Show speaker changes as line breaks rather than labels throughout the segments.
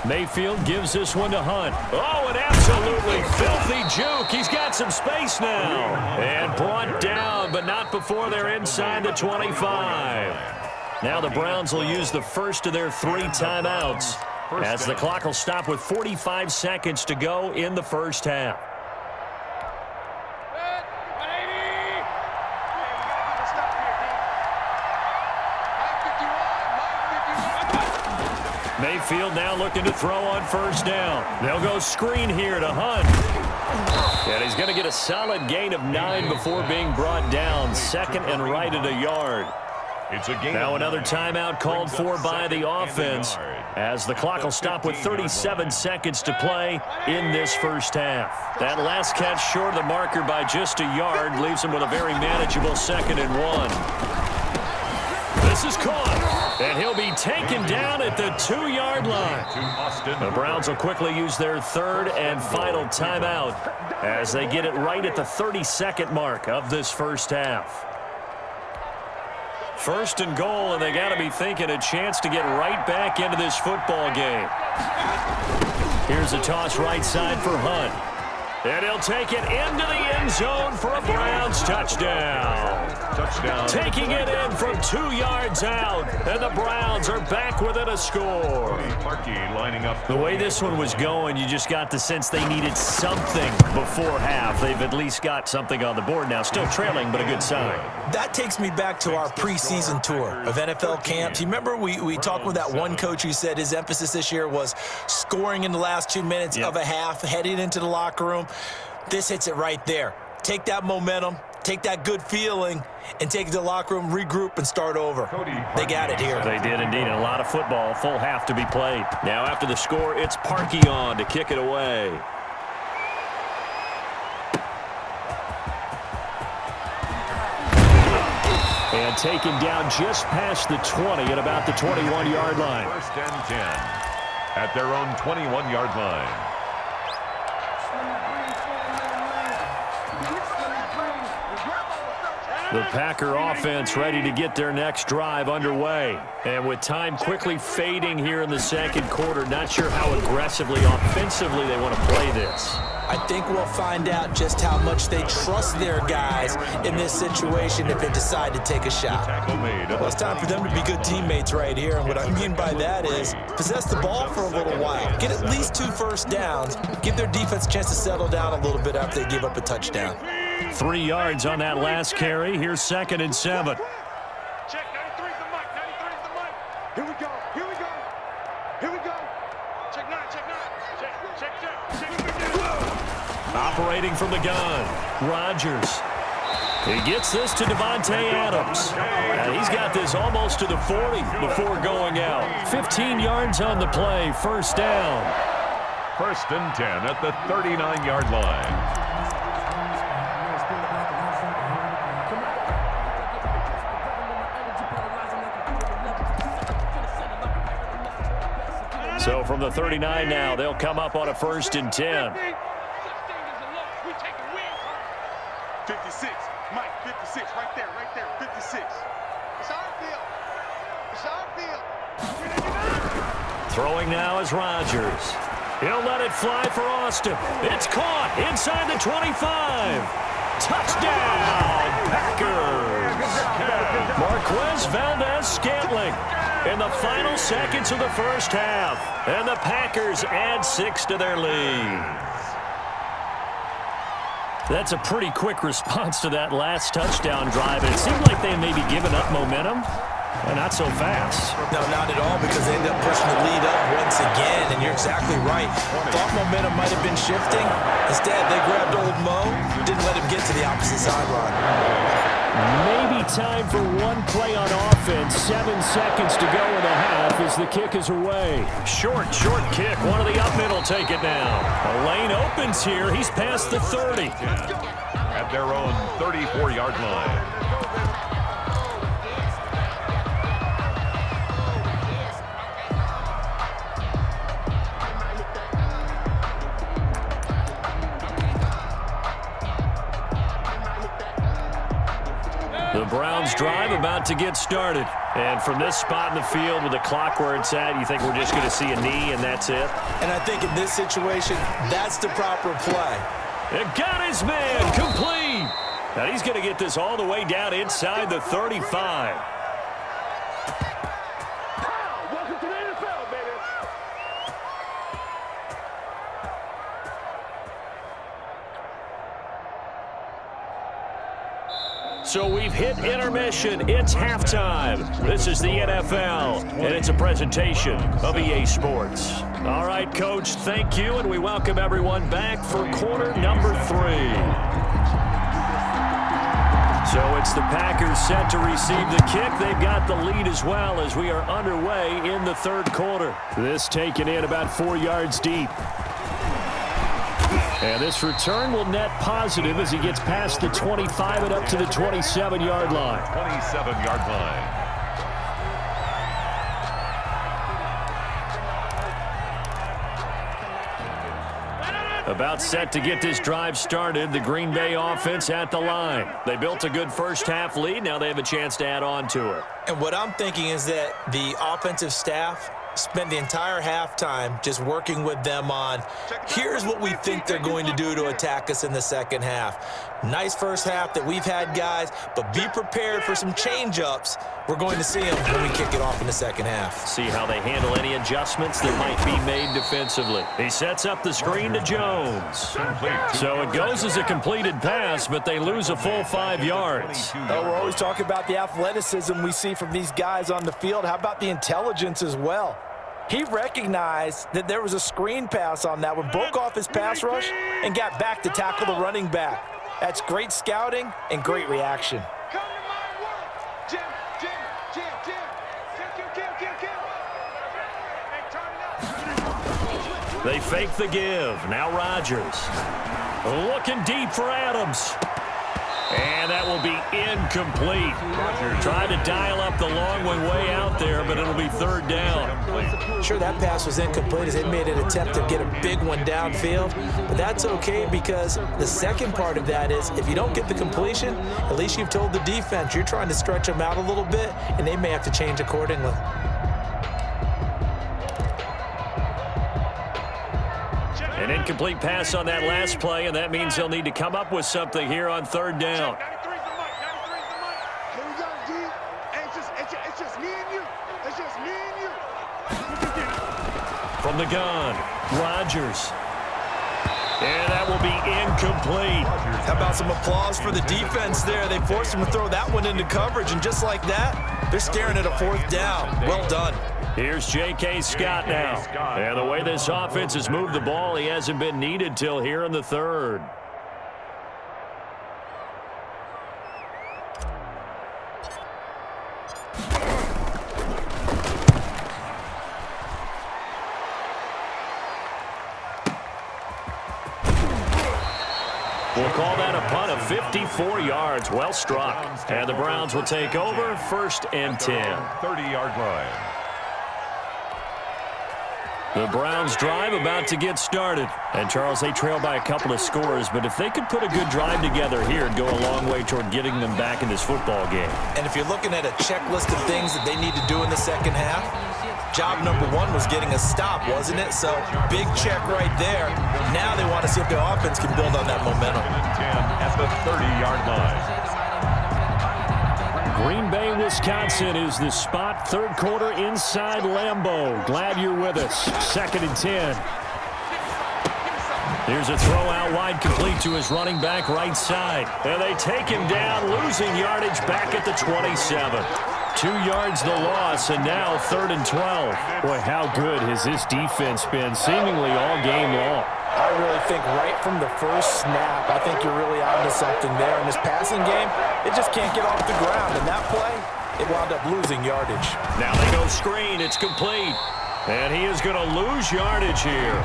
Mayfield gives this one to Hunt. Oh, an absolutely filthy juke. He's got some space now. And brought down, but not before they're inside the 25. Now the Browns will use the first of their 3 timeouts as the clock will stop with 45 seconds to go in the first half. Mayfield now looking to throw on first down. They'll go screen here to Hunt. And he's going to get a solid gain of 9 before being brought down. Second and right at a yard. Now another timeout called for by the offense as the clock will stop with 37 seconds to play in this first half. That last catch short of the marker by just a yard leaves him with a very manageable 2nd and 1. This is caught, and he'll be taken down at the 2-yard line. The Browns will quickly use their 3rd and final timeout as they get it right at the 30-second mark of this first half. 1st and goal, and they got to be thinking a chance to get right back into this football game. Here's a toss right side for Hunt. And he'll take it into the end zone for a Browns touchdown. Taking it in from 2 yards out, and the Browns are back within a score. The way this one was going, you just got the sense they needed something before half. They've at least got something on the board now. Still trailing, but a good sign.
That takes me back to our preseason tour of NFL camps. You remember we talked with that one coach who said his emphasis this year was scoring in the last 2 minutes of a half, heading into the locker room. This hits it right there. Take that momentum, take that good feeling, and take it to the locker room, regroup, and start over. They got it here.
They did indeed. And a lot of football, full half to be played. Now after the score, it's Parkey on to kick it away. And taken down just past the 20 at about the 21-yard line.
1st and 10 at their own 21-yard line.
The Packer offense ready to get their next drive underway. And with time quickly fading here in the 2nd quarter, not sure how aggressively, offensively they want to play this.
I think we'll find out just how much they trust their guys in this situation if they decide to take a shot. Well, it's time for them to be good teammates right here. And what I mean by that is possess the ball for a little while. Get at least 2 first downs. Give their defense a chance to settle down a little bit after they give up a touchdown.
3 yards on that last carry. Here's 2nd and 7.
Check, 93's the mic, 93's the mic. Here we go, here we go, here we go. Check 9, check 9. Check.
Operating from the gun, Rodgers. He gets this to Devontae Adams. And he's got this almost to the 40 before going out. 15 yards on the play, 1st down.
1st and 10 at the 39-yard line.
So from the 39 now, they'll come up on a 1st and 10.
56, Mike, 56, right there, 56. It's our field. It's our field.
Throwing now is Rodgers. He'll let it fly for Austin. It's caught inside the 25. Touchdown, Packers. Marquez Valdez-Scantling in the final seconds of the first half. And the Packers add 6 to their lead. That's a pretty quick response to that last touchdown drive. It seemed like they may be giving up momentum. Not so fast.
No, not at all, because they ended up pushing the lead up once again, and you're exactly right. Thought momentum might have been shifting. Instead, they grabbed old Mo, didn't let him get to the opposite sideline.
Maybe time for one play on offense. 7 seconds to go in the half as the kick is away. Short kick. One of the up mid will take it now. A lane opens here. He's past the 30.
At their own 34-yard line.
The Browns drive about to get started. And from this spot in the field with the clock where it's at, you think we're just going to see a knee and that's it?
And I think in this situation, that's the proper play.
It got his man complete. Now he's going to get this all the way down inside the 35.
Welcome to the NFL, baby.
So we've hit intermission. It's halftime. This is the NFL, and it's a presentation of EA Sports. All right, Coach, thank you, and we welcome everyone back for quarter number 3. So it's the Packers set to receive the kick. They've got the lead as well as we are underway in the third quarter. This taken in about 4 yards deep. And this return will net positive as he gets past the 25 and up to the 27-yard line.
27-yard line.
About set to get this drive started. The Green Bay offense at the line. They built a good first-half lead. Now they have a chance to add on to it.
And what I'm thinking is that the offensive staff spent the entire halftime just working with them on, here's what we think they're going to do to attack us in the second half. Nice first half that we've had, guys, but be prepared for some change-ups. We're going to see them when we kick it off in the second half.
See how they handle any adjustments that might be made defensively. He sets up the screen to Jones. So it goes as a completed pass, but they lose a full 5 yards.
Oh, we're always talking about the athleticism we see from these guys on the field. How about the intelligence as well? He recognized that there was a screen pass on that one, broke off his pass rush, and got back to tackle the running back. That's great scouting and great reaction.
Come to my world. Jim. Kill. Hey, turn it up.
They fake the give. Now Rodgers. Looking deep for Adams. And that will be incomplete. Tried to dial up the long one way out there, but it'll be third down.
Sure, that pass was incomplete as they made an attempt to get a big one downfield, but that's okay because the second part of that is if you don't get the completion, at least you've told the defense you're trying to stretch them out a little bit, and they may have to change accordingly.
An incomplete pass on that last play, and that means they'll need to come up with something here on third down.
93's the mic. Here we go, G. It's just me and you. It's just me and you.
From the gun, Rodgers. And that will be incomplete.
How about some applause for the defense there? They forced him to throw that one into coverage, and just like that, they're staring at a fourth down. Well done.
Here's J.K. Scott now. And the way this offense has moved the ball, he hasn't been needed till here in the third. We'll call that a punt of 54 yards. Well struck. And the Browns will take over first and 10.
30-yard line.
The Browns drive about to get started. And, Charles, they trail by a couple of scores, but if they could put a good drive together here, it'd go a long way toward getting them back in this football game.
And if you're looking at a checklist of things that they need to do in the second half, job number one was getting a stop, wasn't it? So, big check right there. Now they want to see if their offense can build on that momentum.
10 at the 30-yard line.
Green Bay, Wisconsin is the spot. Third quarter inside Lambeau. Glad you're with us. Second and 10. Here's a throw out wide, complete to his running back right side. And they take him down, losing yardage back at the 27. 2 yards the loss, and now third and 12. Boy, how good has this defense been seemingly all game long?
I really think right from the first snap, I think you're really onto something there. In this passing game, it just can't get off the ground. And that play, it wound up losing yardage.
Now they go screen. It's complete. And he is going to lose yardage here.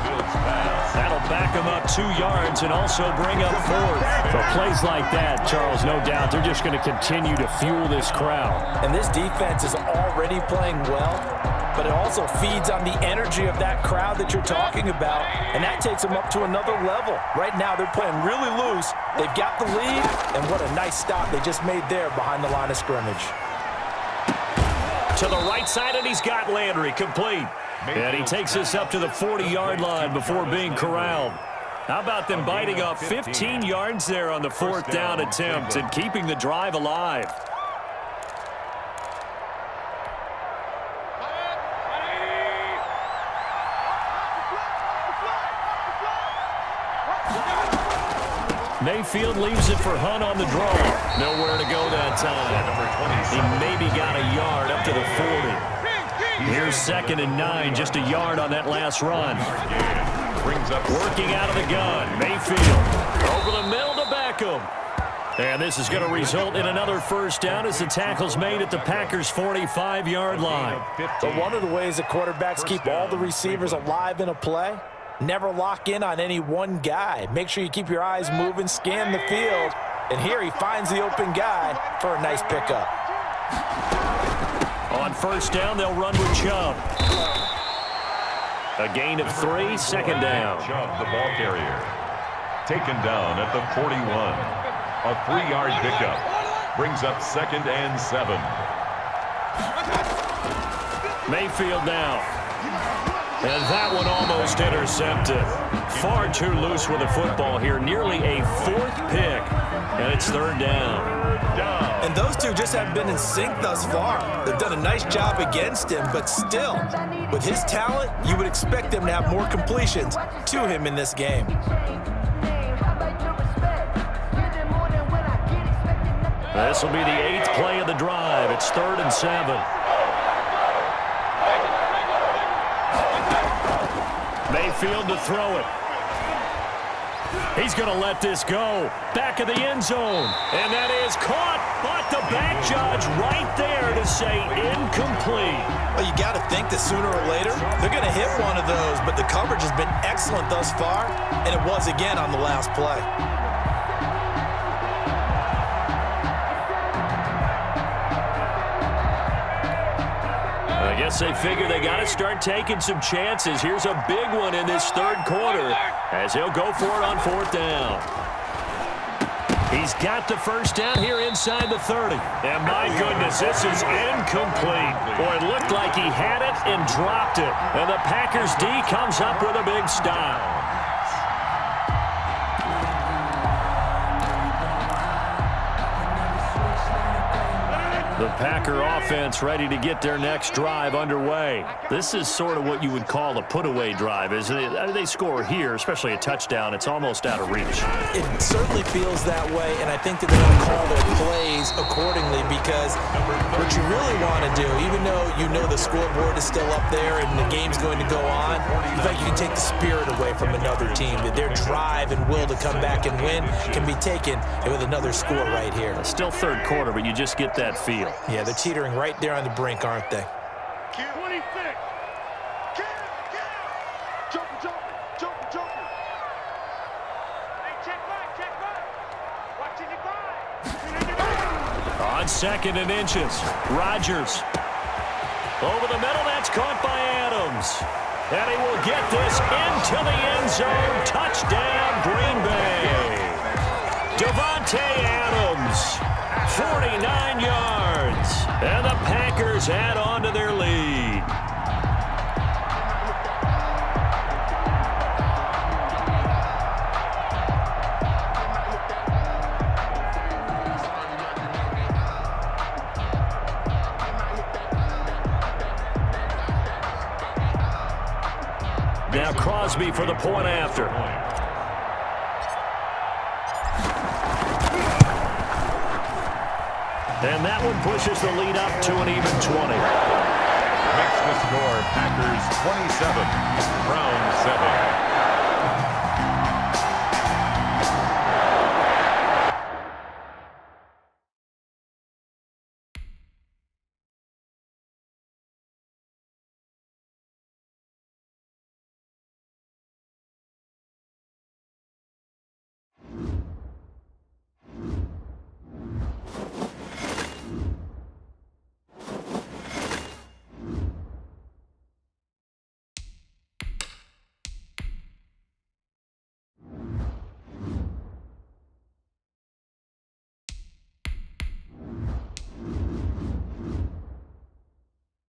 That'll back him up 2 yards and also bring up 4th. For plays like that, Charles, no doubt, they're just going to continue to fuel this crowd.
And this defense is already playing well, but it also feeds on the energy of that crowd that you're talking about, and that takes them up to another level. Right now, they're playing really loose. They've got the lead, and what a nice stop they just made there behind the line of scrimmage.
To the right side, and he's got Landry complete. And he takes us up to the 40-yard line before being corralled. How about them biting off 15 yards there on the 4th down attempt and keeping the drive alive? Mayfield leaves it for Hunt on the draw. Nowhere to go that time. He maybe got a yard up to the 40. Here's 2nd and 9, just a yard on that last run. Working out of the gun, Mayfield over the middle to Beckham. And this is going to result in another 1st down as the tackle's made at the Packers' 45-yard line.
But one of the ways the quarterbacks keep all the receivers alive in a play, never lock in on any one guy. Make sure you keep your eyes moving, scan the field, and here he finds the open guy for a nice pickup.
On 1st down, they'll run with Chubb. A gain of 3, 2nd down.
Chubb, the ball carrier. Taken down at the 41. A 3-yard pickup. Brings up 2nd and 7.
Mayfield now. And that one almost intercepted. Far too loose with the football here. Nearly a 4th pick. And it's 3rd down.
And those two just haven't been in sync thus far. They've done a nice job against him, but still, with his talent, you would expect them to have more completions to him in this game.
This will be the 8th play of the drive. It's 3rd and 7. Mayfield to throw it. He's going to let this go. Back of the end zone. And that is caught. But the back judge right there to say incomplete.
Well, you got to think that sooner or later, they're going to hit one of those. But the coverage has been excellent thus far. And it was again on the last play.
I guess they figure they got to start taking some chances. Here's a big one in this 3rd quarter as he'll go for it on 4th down. He's got the 1st down here inside the 30. And my goodness, this is incomplete. Boy, it looked like he had it and dropped it. And the Packers D comes up with a big stop. The Packer offense ready to get their next drive underway. This is sort of what you would call a put-away drive, isn't it? I mean, they score here, especially a touchdown. It's almost out of reach.
It certainly feels that way, and I think that they're going to call their plays accordingly because what you really want to do, even though you know the scoreboard is still up there and the game's going to go on, you think you can take the spirit away from another team, that their drive and will to come back and win can be taken with another score right here.
Still 3rd quarter, but you just get that feel.
Yeah, they're teetering right there on the brink, aren't they?
26. Jumping. Hey, check back. Watching it by.
On 2nd and inches, Rodgers. Over the middle, that's caught by Adams. And he will get this into the end zone. Touchdown, Green Bay. Devontae Adams, 49 yards. And the Packers add on to their lead. Now Crosby for the point after. And that one pushes the lead up to an even 20.
Makes the score Packers 27, Browns 7.